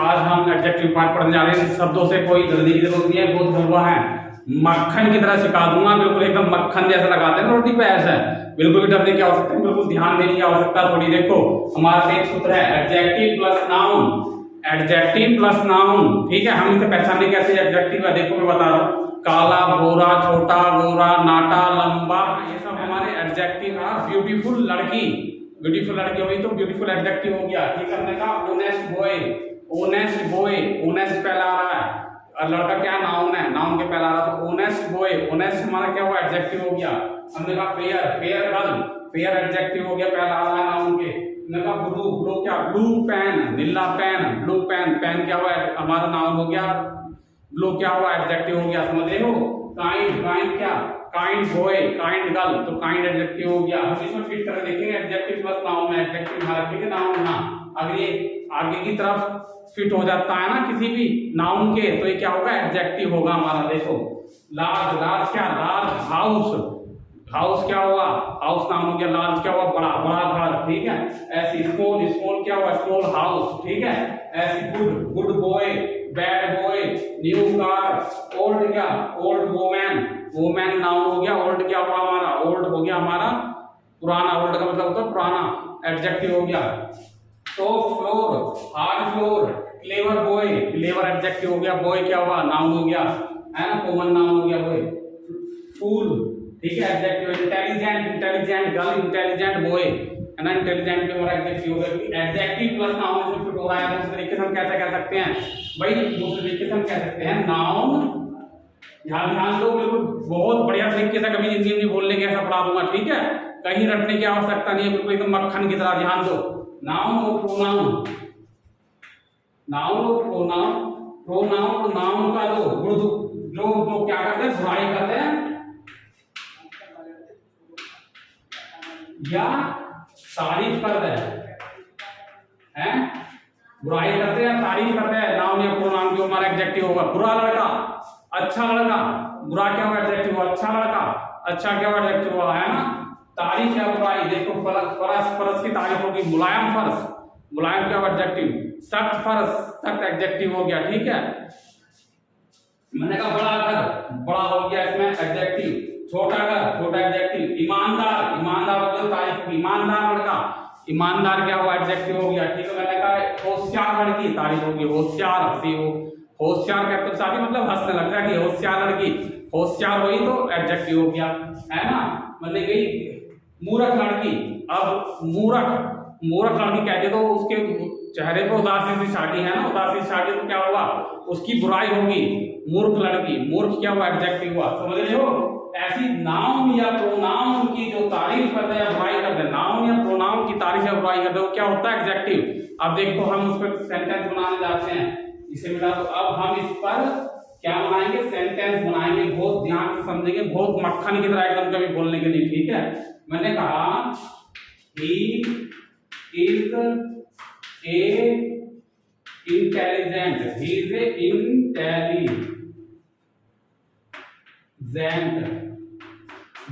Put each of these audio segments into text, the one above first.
आज हम adjective part पढ़ने जा रहे हैं। शब्दों से कोई जल्दी की जरूरत नहीं है, बहुत भरवा है, मक्खन की तरह सिखा दूंगा, बिल्कुल एकदम मक्खन जैसा लगाते हैं ना रोटी पे, ऐसा है। बिल्कुल भी डरने की आवश्यकता है, बिल्कुल ध्यान देने की आवश्यकता थोड़ी। देखो हमारा एक सूत्र है adjective plus noun, adjective plus noun, ठीक है। हम इसे पहचानने कैसे एडजेक्टिव है, देखो मैं बता रहा हूँ, काला, गोरा, छोटा, गोरा, नाटा, लंबा, ये सब हमारे एडजेक्टिव है। ब्यूटीफुल लड़की, ब्यूटीफुल लड़की हुई तो ब्यूटीफुल एडजेक्टिव हो गया, ठीक है। हमने कहा honest boy, honest boy, honest पहला आ रहा है, और लड़का क्या नाउन है, नाउन के पहला आ रहा, तो ऑनेस्ट बॉय, ऑनेस्ट हमारा क्या हुआ, एडजेक्टिव हो गया। हमने कहा fair, fair girl, fair adjective हो गया, पहला आ रहा है नाउन के। हमने कहा ब्लू, ब्लू क्या, ब्लू पेन, नीला पेन, ब्लू पेन, पेन क्या हुआ, हमारा नाउन हो गया, ब्लू क्या हुआ, एडजेक्टिव हो गया, समझ रहे हो। काइंड, काइंड क्या, काइंड बॉय, काइंड गर्ल, तो काइंड एडजेक्टिव हो गया। हम इसमें फिट करके देखेंगे एडजेक्टिव प्लस नाउन में, एडजेक्टिव हमारा ठीक है, नाउन ना, अगर ये आगे की तरफ फिट हो जाता है ना किसी भी नाउन के, तो ये क्या होगा, एडजेक्टिव होगा हमारा। देखो लार्ज, लार्ज क्या, लार्ज हाउस, हाउस क्या हुआ, हाउस नाउन हो गया, लार्ज क्या हुआ, बड़ा, बड़ा घर, ठीक है। ऐसी स्मॉल, स्मॉल क्या हुआ, स्मॉल हाउस, ठीक है। ऐसी good, good boy, bad boy, new car, old क्या, ओल्ड वोमैन, वोमैन नाउन हो गया, ओल्ड क्या हुआ हमारा, ओल्ड हो गया हमारा पुराना, ओल्ड का मतलब होता है पुराना, एडजेक्टिव हो गया। Soft floor, hard floor, clever boy, clever adjective हो गया, बॉय क्या हुआ, नाउन हो गया, है ना, कॉमन नाउन हो गया बॉय। फूल, ठीक है, adjective. Intelligent, intelligent girl, intelligent boy, है ना, इंटेलिजेंट भी हमारा एडजेक्टिव हो गया। एडजेक्टिव प्लस नाउन से फिट हो रहा है, तो इस तरीके से हम कैसे कह सकते हैं भाई, दूसरे तरीके से हम कह सकते हैं नाउन, ध्यान ध्यान दो, बिल्कुल बहुत बढ़िया तरीके से, कभी जिंदगी में बोलने के ऐसा पढ़ा दूंगा, ठीक है, कहीं रटने की आवश्यकता नहीं है, बिल्कुल एकदम मक्खन की तरह, ध्यान दो। नाउन और प्रोनाउन, नाउन और प्रोनाउन, प्रोनाउन और नाउन का जो गुण, जो क्या करते हैं, बुराई करते हैं या तारीफ करते हैं, बुराई करते हैं, तारीफ करते हैं, नाउन या प्रोनाउन जो हमारा एडजेक्टिव होगा। बुरा लड़का, अच्छा लड़का, बुरा क्या हुआ, एडजेक्टिव हुआ, अच्छा लड़का, अच्छा क्या हुआ, एडजेक्टिव हुआ, है ना। तारीफ या बुराई, देखो फरस, फरस, फरस की तारीफ होगी, मुलायम फरस, मुलायम क्या हुआ, एडजेक्टिव। सख्त फरस, सख्त एडजेक्टिव हो गया, ठीक है। मैंने कहा बड़ा घर, बड़ा हो गया इसमें एडजेक्टिव। छोटा घर, छोटा एडजेक्टिव। ईमानदार, ईमानदार हो गया, तारीफ होगी, ईमानदार लड़का, ईमानदार क्या हुआ, एडजेक्टिव हो गया, ठीक है। मैंने कहा होशियार लड़की, तारीफ होगी, होशियार, हंसी हो, होशियार कहते साथी मतलब हंसने लग रहा है, होशियार लड़की, होशियार हुई तो एडजेक्टिव हो गया, है ना। मतलब गई मूर्ख लड़की, अब मूर्ख, मूर्ख लड़की कहते तो उसके चेहरे पे उदासी सी छाटी है ना, उदासी छाटी तो क्या हुआ, उसकी बुराई होगी, मूर्ख लड़की, मूर्ख क्या हुआ, एडजेक्टिव हुआ, समझ रहे हो। ऐसी नाउन या प्रोनाउन की जो तारीफ करते हैं या बुराई करते हैं, नाउन या प्रोनाउन की तारीफ या बुराई करते हैं, वो क्या होता है, एडजेक्टिव। अब देखो हम उस पर सेंटेंस बनाने जाते हैं, इसे मिला तो अब हम इस पर क्या बनाएंगे, सेंटेंस बनाएंगे, बहुत ध्यान से समझेंगे, बहुत मक्खन की तरह एकदम कभी बोलने के लिए, ठीक है। मैंने कहा he is a intelligent, he is a intelligent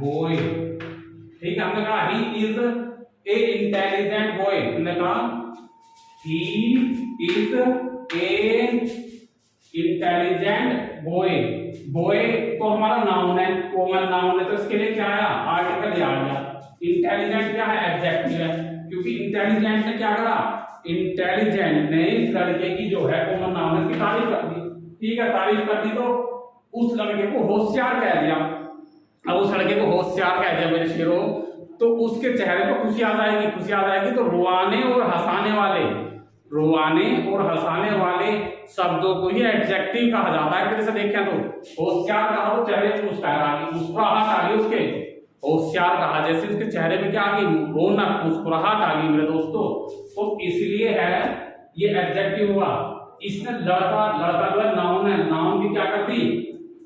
boy, ठीक है। हमने कहा he is a intelligent boy, हमने कहा he is a intelligent boy, boy तो हमारा नाउन है, कॉमन नाउन है, तो इसके लिए क्या आया, आर्टिकल आ गया। इंटेलिजेंट क्या है, एडजेक्टिव है, क्योंकि इंटेलिजेंट ने क्या करा, इंटेलिजेंट ने इस लड़के की जो है कॉमन नाउन है, इसकी तारीफ कर दी, ठीक है, तारीफ कर दी तो उस लड़के को होशियार कह दिया। अब उस लड़के को होशियार कह दिया मेरे शेरों, तो उसके चेहरे पर खुशी आ जाएगी, खुशी आ जाएगी, तो रुआने और हंसाने वाले, रुआने और हंसाने वाले शब्दों को ही एडजेक्टिव कहा जाता है। जैसे देखें तो होशियार कहा तो चेहरे पे मुस्कुराहट आ गई उसके, होशियार कहा जैसे उसके चेहरे पे क्या आ गई, रौनक, मुस्कुराहट आ गई मेरे दोस्तों, तो इसलिए है ये एडजेक्टिव हुआ। इसने लड़का, लड़का जो है नाउन है, नाउन भी क्या करती,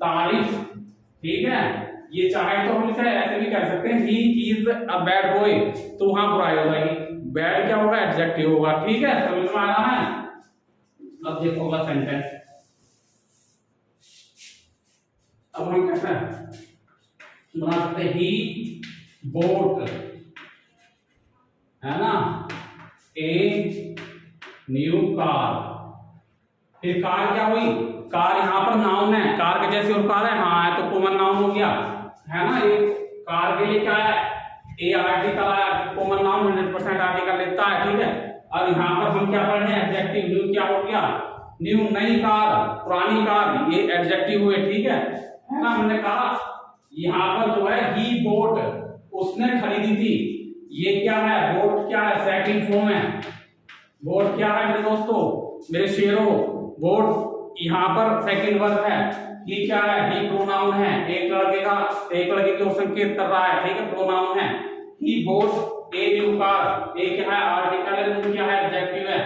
तारीफ, ठीक है। ये चाहे तो हम इसे ऐसे भी कह सकते हैं ही इज अ बैड बॉय, तो वहां बुराई हो जाएगी, बैड क्या होगा, एडजेक्टिव होगा, ठीक है, समझ में आ रहा है। अब देखो होगा सेंटेंस, अब हम कैसा बना सकते हैं, ही बोट, है ना, ए न्यू कार, फिर कार क्या हुई, कार यहाँ पर नाउन है, कार के जैसे और कार है, हाँ है तो कॉमन नाउन हो गया, है ना। ये कार के लिए क्या है, ए आर्टिकल आया, कॉमन नाउन 100% आर्टिकल लेता है, ठीक है। और यहाँ पर हम क्या पढ़ रहे हैं, एडजेक्टिव। न्यू क्या हो गया, न्यू नई कार, पुरानी कार, ये एडजेक्टिव हुए, ठीक है ना। हमने कहा यहाँ पर जो है ही बोट, उसने खरीदी थी, ये क्या है, बोट क्या है, सेकंड फॉर्म है। बोट क्या है मेरे दोस्तों, मेरे शेरों, बोट यहाँ पर सेकंड वर्ब है। ही क्या है, ही प्रोनाउन है, एक लड़के को संकेत कर रहा है, ठीक है, प्रोनाउन है। ही बोट ए न्यू कार, ए क्या है, आर्टिकल है, न्यू क्या है, एडजेक्टिव है,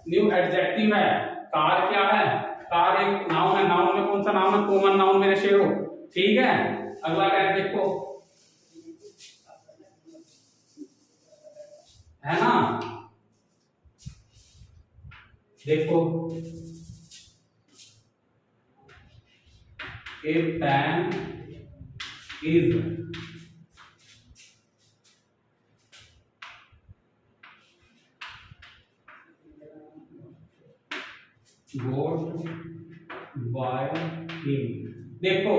न्यू एडजेक्टिव है। कार क्या है, कार एक नाउन है, नाउन में कौन सा नाउन है, कॉमन नाउन मेरे शेरों, ठीक है। अगला टेंस देखो, है ना, देखो, a pen is bought by him. देखो,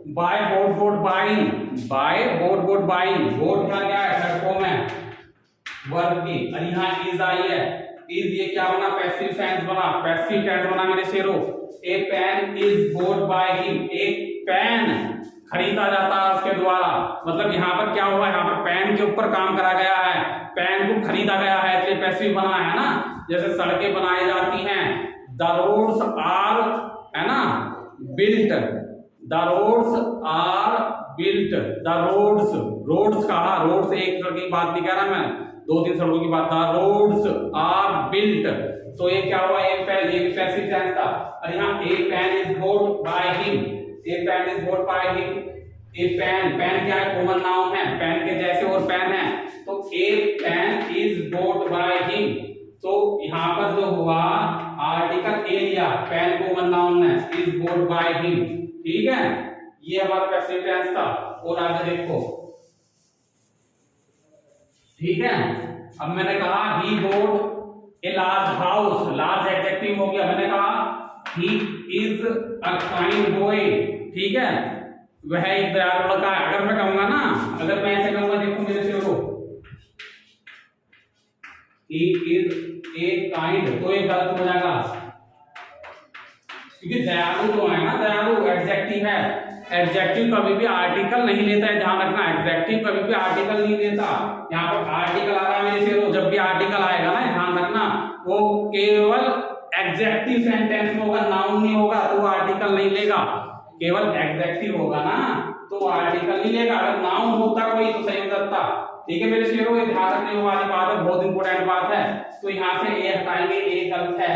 by bought bought buying, by bought bought buying, bought का क्या है, थर्ड फॉर्म है वर्ब की, और यहाँ इज आई है। इज ये क्या बना, पैसिव टेंस बना, पैसिव टेंस बना मेरे शेरों। A pen is bought by him, एक पेन खरीदा जाता है उसके द्वारा, मतलब यहाँ पर क्या हुआ, यहाँ पर पेन के ऊपर काम करा गया है, पेन को खरीदा गया है, इसलिए पैसिव बना है ना। जैसे सड़कें बनाई जाती हैं, द रोड्स आर, है ना, built, the roads are built, the roads, roads कहा, रोड्स एक सड़क की बात नहीं कह रहा मैं, दो तीन सड़कों की बात, द रोड्स आर बिल्ट। तो ये क्या हुआ, एक पैन, ये पैसिव टेंस था। और यहाँ a pen is bought by him, a pen is bought by him, a pen, pen क्या है, कॉमन नाउन है, पेन के जैसे और पेन है, तो a pen is bought by him. तो यहाँ पर जो हुआ आर्टिकल ए लिया, पेन कॉमन नाउन है, इज बोट बाय हिम, ठीक है। ये हमारा पैसिव टेंस था। और आगे देखो, ठीक है। अब मैंने कहा he bought a large house, large adjective हो गया। मैंने कहा he is a kind boy, ठीक है, वह एक दयालु लड़का है। अगर मैं कहूंगा ना, अगर मैं ऐसे कहूंगा, देखो मेरे से हो, ही इज ए काइंड, तो ये गलत हो जाएगा, क्योंकि दयालु जो है ना, दयालु एडजेक्टिव है, एडजेक्टिव कभी भी आर्टिकल नहीं लेता है, ध्यान रखना, एडजेक्टिव कभी भी आर्टिकल नहीं लेता। यहाँ पर आर्टिकल आ रहा है मेरे से, जब भी आर्टिकल आएगा ना, ध्यान रखना, वो केवल एडजेक्टिव सेंटेंस में होगा, नाउन नहीं होगा, तो आर्टिकल नहीं लेगा, केवल एडजेक्टिव होगा ना, तो आर्टिकल नहीं लेगा। अगर नाउन होता कोई तो सही हो जाता, ठीक है मेरे शेरों, ये ध्यान रखने वाली बात है, बहुत इंपॉर्टेंट बात है। तो यहाँ से ए हटाएंगे, ए गलत है,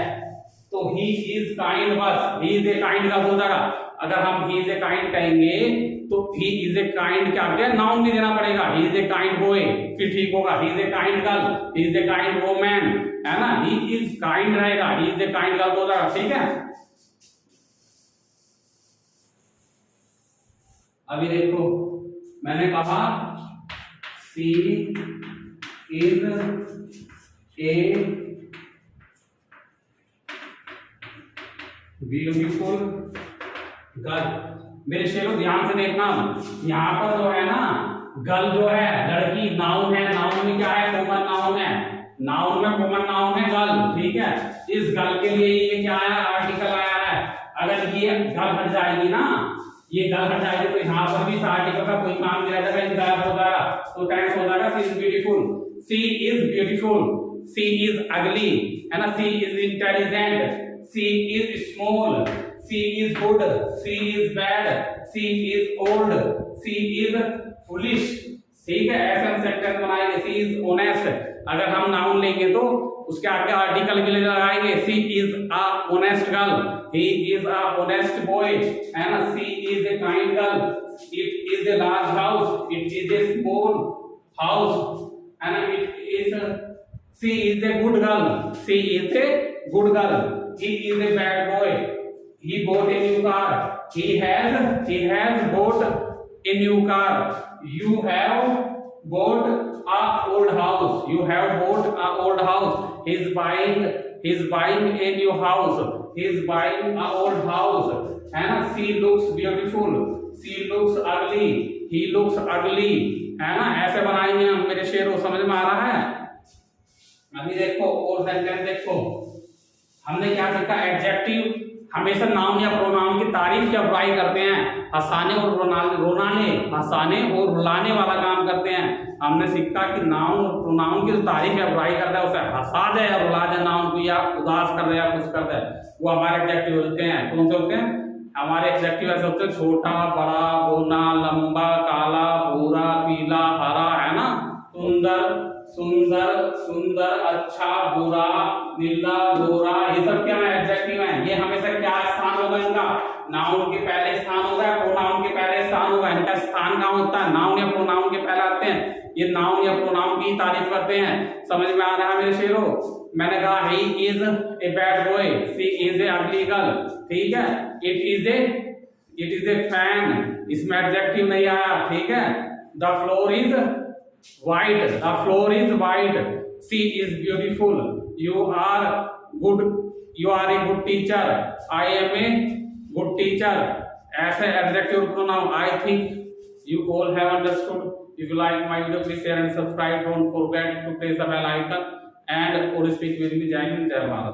तो ही इज काइंड, बस ही इज ए काइंड का हो जाएगा। अगर हम ही इज ए काइंड कहेंगे तो ही इज ए काइंड क्या क्या नाउन नहीं देना पड़ेगा, he is a kind boy, फिर ठीक होगा, he is a kind girl, he is a kind woman, है ना, ही इज काइंड रहेगा, he is a kind girl हो जाएगा, ठीक है। अभी देखो, मैंने कहा सी इज ए ब्यूटीफुल गर्ल। मेरे शेरों ध्यान से देखना, यहाँ पर जो है ना, गर्ल जो है लड़की, नाउन है, नाउन में क्या है, कॉमन नाउन है, नाउन में कॉमन नाउन है गर्ल, ठीक है। इस गर्ल के लिए ये क्या है, आर्टिकल आया है। अगर ये गर्ल हट जाएगी ना, ये गर्ल हट जाएगी, तो यहाँ पर भी इस आर्टिकल का कोई काम नहीं रहेगा, ये गायब हो जाएगा, तो टेंस हो जाएगा she is beautiful, she is beautiful, she is ugly, है ना, she is intelligent, she is small, she is good, she is bad, she is old, she is foolish, ठीक है। ऐसे हम सेंटेंस बनाएंगे, सी इज ऑनेस्ट, अगर हम नाउन लेंगे तो उसके आगे आर्टिकल भी लगाएंगे, she is a honest girl, he is a honest boy, है ना, she is a kind girl, it is a large house, it is a small house, है ना, it is, she is a good girl, she is a good girl, he is a bad boy, he bought a new car, he has bought a new car, you have bought a old house, you have bought a old house, he is buying he is buying a new house, he is buying a old house, है ना। she looks beautiful, she looks ugly, he looks ugly, है ना। ऐसे बनाएंगे हम मेरे शेरों, समझ में आ रहा है। अभी देखो और सेंटेंस देखो, हमने क्या सीखा, एडजेक्टिव हमेशा नाउन या प्रोनाउन की तारीफ या बुराई करते हैं, हंसाने और रोनाने, हंसाने और रुलाने वाला काम करते हैं। हमने सीखा कि नाउन और प्रोनाउन की जो तारीफ या बुराई करता है, उसे हंसा दे या रुला दे नाउन को, या उदास कर दे या खुश कर दे, वो हमारे एडजेक्टिव होते हैं। कौन से होते हैं हमारे एडजेक्टिव? ऐसे होते हैं छोटा, बड़ा, बोना, लंबा, काला, भूरा, पीला, हरा, है ना। सुंदर, सुंदर, सुंदर, अच्छा, बुरा, नीला, गोरा, ये सब क्या है, एडजेक्टिव है। ये हमेशा क्या स्थान होगा इनका, नाउन के पहले स्थान होगा, प्रोनाउन के पहले स्थान होगा। इनका स्थान कहाँ होता है, नाउन या प्रोनाउन के पहले आते हैं। ये नाउन या प्रोनाउन की तारीफ करते हैं। समझ में आ रहा है मेरे शेरों? मैंने कहा he is a bad boy, she is a अगली गर्ल, ठीक है। इट इज ए फैन, इसमें एडजेक्टिव नहीं आया, ठीक है। The floor is white, the floor is white, she is beautiful, you are a good teacher, I am a good teacher, ऐसे adjective pronoun. I think you all have understood. If you like my video, please share and subscribe. Don't forget to press the bell icon and or speak with me. जय हिंद, जय भारत।